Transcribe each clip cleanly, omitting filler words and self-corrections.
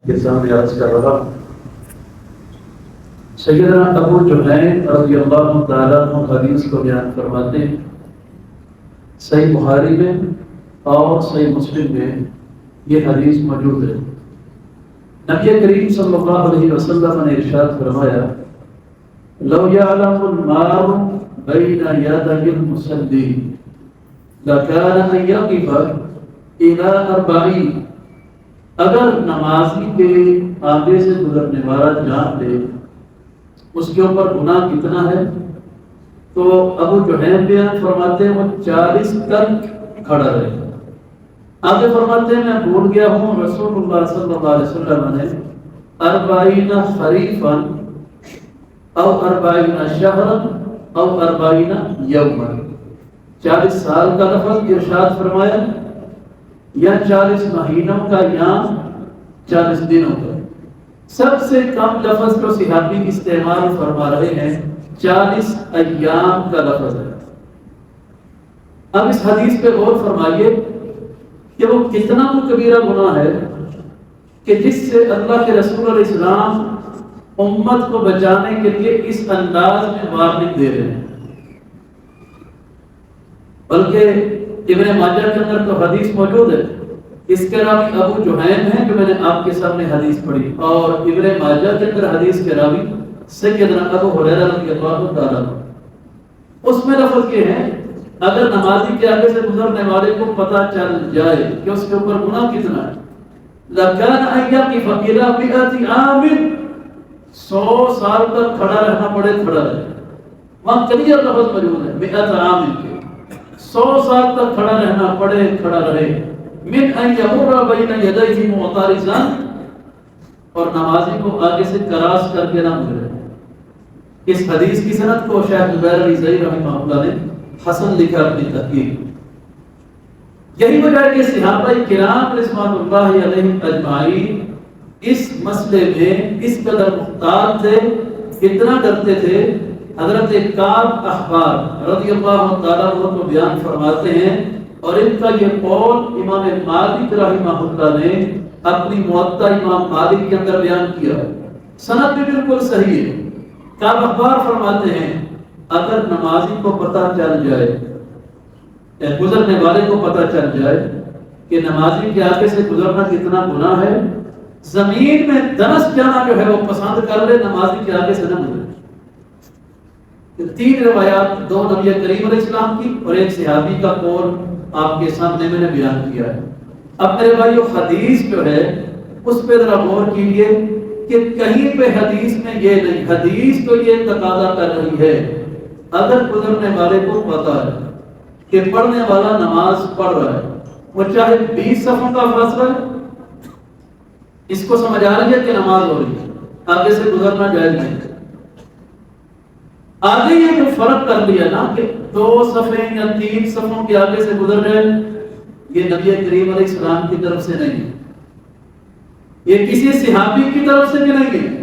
کے سامنے عرض کر رہا ہوں۔ سیدنا ابو جہین رضی اللہ تعالیٰ عنہ حدیث کو بیان فرماتے ہیں، صحیح بخاری میں اور صحیح مسلم میں یہ حدیث موجود ہے۔ نبی کریم صلی اللہ علیہ وسلم نے ارشاد فرمایا، لو یعلم المار بین یدی المصلی لکان ان یقف الی 40۔ اگر نمازی کے آگے سے گزرنے والا جان لے اس کے اوپر گناہ کتنا ہے، تو ابو جہین بیان فرماتے ہیں وہ 40 تک کھڑا رہے۔ آگے فرماتے ہیں میں بھول گیا ہوں رسول اللہ صلی اللہ علیہ وسلم نے 40 خریفا او 40 شہرا او 40 یوما، 40 سال کا لفظ ارشاد فرمایا یا 40 مہینوں کا یا 40 دنوں کا۔ سب سے کم لفظ کو صحابی استعمال فرما رہے ہیں، 40 ایام کا لفظ ہے۔ اب اس حدیث پہ غور فرمائیے کہ وہ کتنا کبیرہ گناہ ہے کہ جس سے اللہ کے رسول علیہ السلام امت کو بچانے کے لیے اس انداز میں وارننگ دے رہے ہیں۔ بلکہ ابن ماجہ کے اندر تو حدیث موجود ہے، اس کے راوی ابو جہین ہیں جو میں نے آپ کے سامنے حدیث پڑھی، اور ابن ماجہ کے اندر حدیث کے راوی سیدنا ابو ہریرہ رضی اللہ تعالیٰ عنہ۔ اس میں لفظ یہ ہے، اگر نمازی کے آگے سے گزرنے والے کو پتہ چل جائے کہ اس کے اوپر گناہ کتنا ہے، لَكَانَ أَن يَقِفَ إِلَى 100 عَامٍ، 100 سال تک کھڑا رہنا پڑے، کھڑا رہے۔ وہاں کلیئر لفظ موجود ہے 100 عام کے، 100 سال تک کھڑا رہنا پڑے، کھڑا رہے۔ من ان یمر بین یدیہ معترضا، اور نمازی کو آگے سے کراس کر کے نہ گزرے۔ اس حدیث کی سند کو شیخ زبیر علی زئی رحمہ اللہ نے حسن لکھا اپنی تحقیق۔ یہی وجہ ہے کہ صحابہ کرام رضوان اللہ علیہم اجمعین اس مسئلے میں اس قدر محتاط تھے، اتنا ڈرتے تھے۔ حضرت کعب احبار رضی اللہ تعالیٰ عنہ کو بیان فرماتے ہیں، اور ان کا یہ قول امام مالک رحمہ اللہ نے اپنی موطا امام مالک کے اندر بیان کیا، سند بھی بالکل صحیح ہے۔ کعب احبار فرماتے ہیں اگر نمازی کو پتہ چل جائے، گزرنے والے کو پتہ چل جائے کہ نمازی کے آگے سے گزرنا کتنا گناہ ہے، زمین میں دنس جانا جو ہے وہ پسند کر لے، نمازی کے آگے سے نہ گزرے۔ 3 روایات، 2 نبی کریم علیہ السلام کی اور ایک صحابی کا قول آپ کے سامنے میں نے بیان کیا ہے۔ اب میرے بھائیو حدیث جو ہے اس پہ ذرا غور کیجیے کہ کہیں پہ حدیث میں یہ نہیں، حدیث تو یہ تقاضا کر رہی ہے اگر گزرنے والے کو پتہ ہے کہ پڑھنے والا نماز پڑھ رہا ہے، وہ چاہے 20 صفوں کا فاصلہ ہے، اس کو سمجھ آ رہی ہے کہ نماز ہو رہی ہے، آگے سے گزرنا جائز نہیں۔ آگے یہ جو فرق کر لیا نا کہ 2 صفیں یا 3 صفوں کے آگے سے گزر رہے، یہ نبی کریم علیہ السلام کی طرف سے نہیں ہے، یہ کسی صحابی کی طرف سے بھی نہیں ہے۔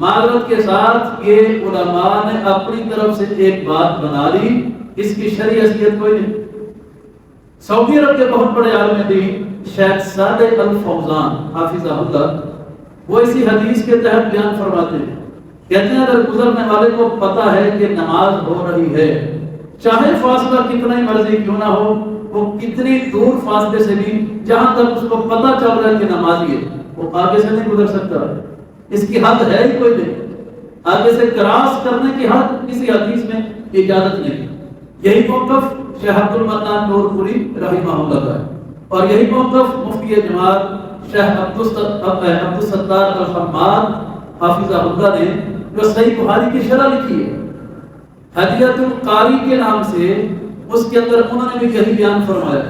معذرت کے ساتھ یہ علماء نے اپنی طرف سے ایک بات بنا لی، اس کی شرعی حیثیت کوئی نہیں۔ سعودی عرب کے بہت بڑے عالم دین شیخ صادق الفوزان حافظہ اللہ، وہ اسی حدیث کے تحت بیان فرماتے ہیں، کہتے ہیں اگر گزرنے والے کو پتہ ہے کہ نماز ہو رہی ہے، چاہے فاصلہ کتنا ہی مرضی کیوں نہ ہو، وہ کتنی دور فاصلے سے بھی، جہاں تک اس کو پتہ چل رہا ہے کہ نمازی ہے، وہ آگے سے نہیں گزر سکتا، اس کی حد ہے ہی کوئی نہیں۔ آگے سے کراس کرنے کی حد کسی حدیث میں اجازت نہیں۔ یہی موقف شیخ عبد المنان نور پوری رحمہ اللہ کا ہے، اور یہی موقف مفتی جماعت شیخ عبد الستار الحماد حافظہ اللہ نے جو صحیح بخاری کی شرح لکھی ہے ہدیۃ القاری کے نام سے، اس کے اندر انہوں نے بھی یہی بیان فرمایا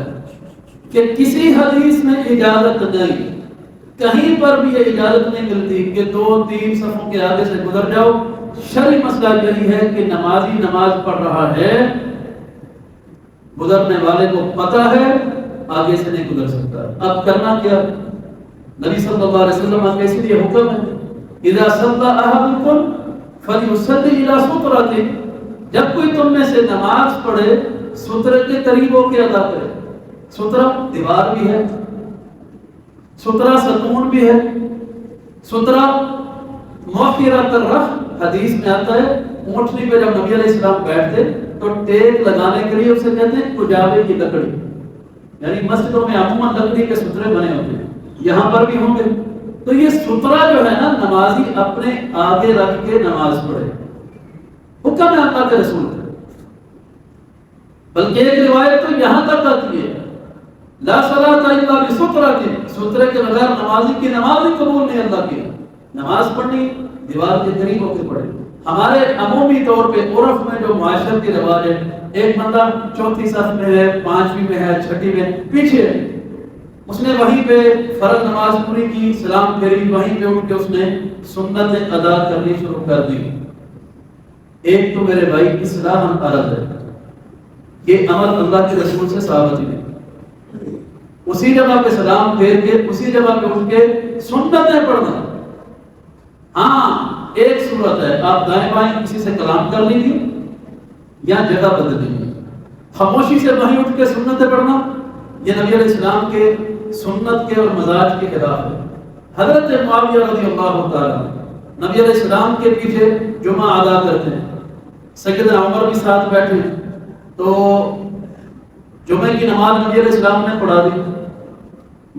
کہ کسی حدیث میں اجازت نہیں، کہیں پر بھی یہ اجازت نہیں ملتی کہ 2-3 صفوں کے آگے سے گزر جاؤ۔ شرعی مسئلہ یہی ہے کہ نمازی نماز پڑھ رہا ہے، گزرنے والے کو پتہ ہے، آگے سے نہیں گزر سکتا۔ اب کرنا کیا؟ نبی صلی اللہ علیہ وسلم کا اس لیے حکم ہے، اذا صلی احدکم فلیصلی الی سترۃ، جب کوئی تم میں سے نماز پڑھے سترے کے قریب ہو کے ادا کرے۔ سترہ دیوار بھی ہے، سترہ ستون بھی ہے، سترہ مؤخرۃ الرف حدیث میں آتا ہے، اونٹنی پہ جب نبی علیہ السلام بیٹھتے تو ٹیک لگانے کے لیے اسے کہتے ہیں کجاوے کی لکڑی، یعنی مسجدوں میں عموماً لکڑی کے سترے بنے ہوتے ہیں، یہاں پر بھی ہوں گے۔ تو یہ سترہ جو ہے نا نمازی اپنے آگے رکھ کے نماز پڑھے، حکم ہے اللہ کے رسول کا۔ بلکہ ایک روایت تو یہاں تک آتی ہے لا صلاۃ الا بسترۃ، سترے کے بغیر نمازی کی نماز ہی قبول نہیں اللہ کی۔ نماز پڑھنی دیوار کے قریب ہو کے پڑھے۔ ہمارے عمومی طور پہ عرف میں جو معاشرت کی رواج ہے، ایک بندہ چوتھی صف میں ہے، پانچویں میں ہے، چھٹی میں پیچھے ہے، اس نے وہیں پہ فرض نماز پوری کی، سلام پھیری، وہیں پہ اٹھ کے اس نے سنتیں ادا کرنی شروع کر دی۔ ایک تو میرے بھائی اصلاح عرض ہے، یہ عمل اللہ کے رسول سے ثابت ہی نہیں۔ اسی جگہ پہ سلام پھیر کے اسی جگہ پہ اٹھ کے سنتیں پڑھنا، ہاں ایک صورت ہے، آپ دائیں بائیں کسی سے کلام کر لیجیے یا جگہ بدل لیجیے، خاموشی سے وہیں اٹھ کے سنتیں پڑھنا یہ نبی علیہ السلام کے سنت کے اور مزاج کے خلاف ہے۔ حضرت معاویہ رضی اللہ تعالی نبی علیہ السلام کے پیچھے جمعہ ادا کرتے ہیں، سیدنا عمر بھی ساتھ بیٹھے، تو جمعے کی نماز نبی علیہ السلام نے پڑھا دی،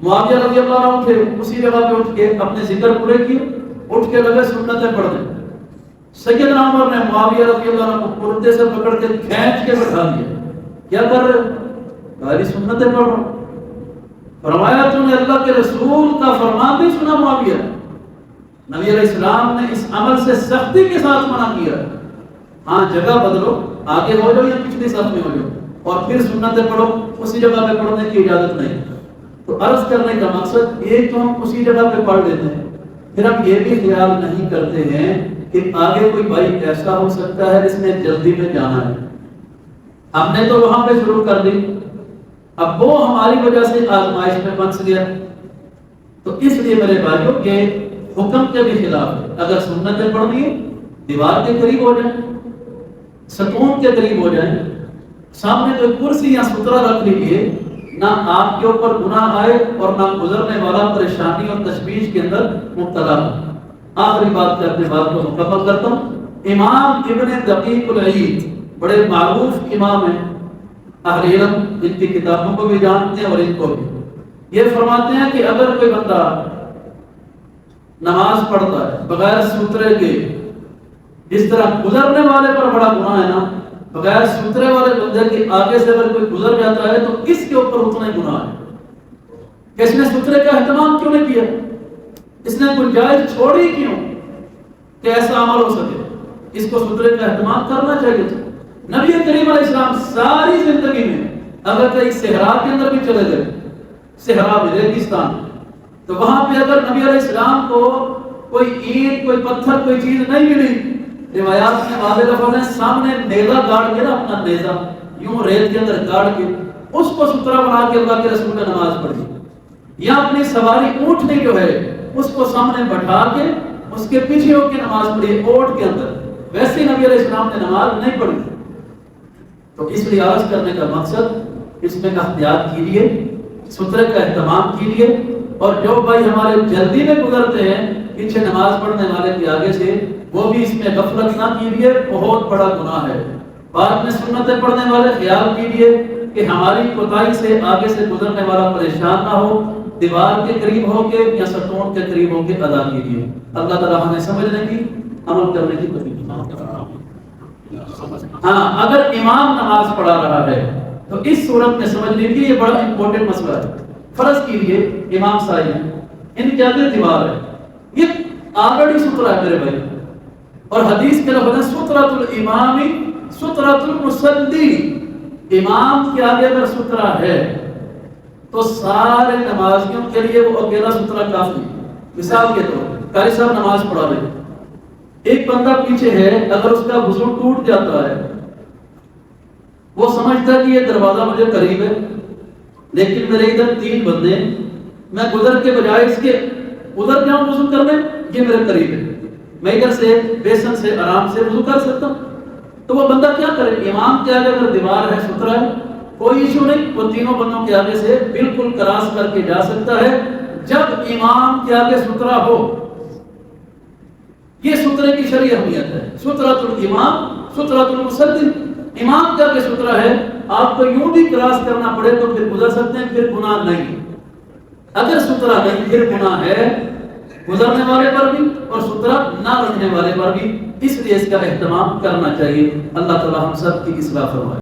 معاویہ رضی اللہ عنہ اٹھے، اسی جگہ پہ اٹھ کے اپنے ذکر پورے کیے، اٹھ کے لگے سنتیں پڑھنے۔ سیدنا عمر نے معاویہ رضی اللہ عنہ کو کردے سے پکڑ کے کھینچ کے بٹھا دیا، کیا کر رہے ہو؟ سنتیں پڑھ رہا۔ فرمایا تو نے اللہ کے رسول کا فرمان نہیں سنا معاویہ؟ نبی علیہ السلام نے اس عمل سے سختی کے ساتھ منع کیا، ہاں جگہ بدلو، آگے ہو جاؤ یا پچھلی صف میں ہو جاؤ، اور پھر سنتیں پڑھو، اسی جگہ پہ پڑھنے کی اجازت نہیں۔ تو عرض کرنے کا مقصد ایک تو ہم اسی جگہ پہ پڑھ لیتے ہیں، پھر ہم یہ بھی خیال نہیں کرتے ہیں کہ آگے کوئی بھائی ایسا ہو سکتا ہے جس نے جلدی میں جانا ہے، ہم نے تو وہاں پہ شروع کر دی، اب وہ ہماری وجہ سے آزمائش میں پھنس گیا۔ تو اس لیے میرے بھائیوں کے حکم کے بھی خلاف ہے، اگر سنتیں پڑھنی ہے دیوار کے قریب ہو جائیں، ستون کے قریب ہو جائیں، سامنے کوئی کرسی یا سترہ رکھ لیجیے، نہ آپ کے اوپر گناہ آئے اور نہ گزرنے والا پریشانی اور تشویش کے اندر مبتلا ہو۔ آخری بات کرتے بات کو مکمل کرتا ہوں۔ امام ابن دقیق العید بڑے معروف امام ہیں، اہل علم ان کی کتابوں کو بھی جانتے ہیں اور ان کو بھی، یہ فرماتے ہیں کہ اگر کوئی بندہ نماز پڑھتا ہے بغیر سترے کے، جس طرح گزرنے والے پر بڑا گناہ ہے نا، بغیر سترے والے بندے کے آگے سے اگر کوئی گزر جاتا ہے تو اس کے اوپر اتنا ہی گناہ ہے کہ اس نے سترے کا اہتمام کیوں نہیں کیا، اس نے گنجائش چھوڑی کیوں کہ ایسا عمل ہو سکے، اس کو سترے کا اہتمام کرنا چاہیے تھا۔ نبی کریم علیہ السلام ساری زندگی میں اگر کہیں صحرا کے اندر بھی چلے گئے، صحرا میں ریگستان، تو وہاں پہ اگر نبی علیہ السلام کو کوئی اینٹ کوئی پتھر کوئی چیز نہیں ملی، روایات میں واضح لفظ ہیں سامنے نیزہ گاڑ کے نا، اپنا نیزہ یوں ریت کے اندر گاڑ کے اس کو سترہ بنا کے اللہ کے رسول نے نماز پڑھی، یا اپنی سواری اونٹنی جو ہے اس کو سامنے بٹھا کے اس کے پیچھے ہو کے نماز پڑھی اوٹ کے اندر، ویسے نبی علیہ السلام نے نماز نہیں پڑھی۔ تو اس لیے عرض کرنے کا مقصد اس میں احتیاط کیجیے، سترے کا اہتمام کیجیے، اور جو بھائی ہمارے جلدی میں گزرتے ہیں پیچھے نماز پڑھنے والے کے آگے سے، وہ بھی اس میں غفلت نہ کیجیے، بہت بڑا گناہ ہے۔ بعد میں سنتیں پڑھنے والے خیال کیجیے کہ ہماری کوتاہی سے آگے سے گزرنے والا پریشان نہ ہو، دیوار کے قریب ہو کے یا ستون کے قریب ہو کے ادا کیجیے۔ اللہ تعالیٰ ہمیں سمجھنے کی عمل کرنے کی توفیق عطا فرمائے۔ ہاں اگر امام نماز پڑھا رہا ہے تو اس صورت میں سمجھ لیجیے یہ بڑا امپورٹنٹ مسئلہ ہے۔ فرض کیجیے امام صاحب ہیں، ان کے آگے دیوار ہے، یہ آلریڈی سترہ ہے میرے بھائی، اور حدیث کے لفظ ہے سترۃ الامام سترۃ المصلی، امام کے آگے اگر سترہ ہے تو سارے نمازیوں کے لیے وہ اکیلا سترہ کافی۔ مثال کے طور پر قاری صاحب نماز پڑھا رہے، ایک بندہ پیچھے ہے، اگر اس کا وضو ٹوٹ جاتا ہے، وہ سمجھتا ہے کہ یہ دروازہ مجھے قریب ہے، لیکن میرے ادھر تین بندے، میں گزر کے بجائے اس کے ادھر جاؤں وضو کرنے، یہ میرے قریب ہے، میں ادھر سے بیسن سے آرام سے وضو کر سکتا ہوں۔ تو وہ بندہ کیا کرے؟ امام کے آگے اگر دیوار ہے، سترہ ہے، کوئی ایشو نہیں، وہ تینوں بندوں کے آگے سے بالکل کراس کر کے جا سکتا ہے۔ جب امام کے آگے سترہ ہو یہ سترے کی شرعی اہمیت ہے. سترۃ الامام سترۃ المصلی. امام کا بھی سترہ ہے. آپ کو یوں بھی کراس کرنا پڑے تو پھر گزر سکتے ہیں, پھر گناہ نہیں. اگر سترہ نہیں پھر گناہ ہے گزرنے والے پر بھی اور سترہ نہ رکھنے والے پر بھی. اس لیے اس کا اہتمام کرنا چاہیے. اللہ تعالی ہم سب کی اصلاح فرمائے.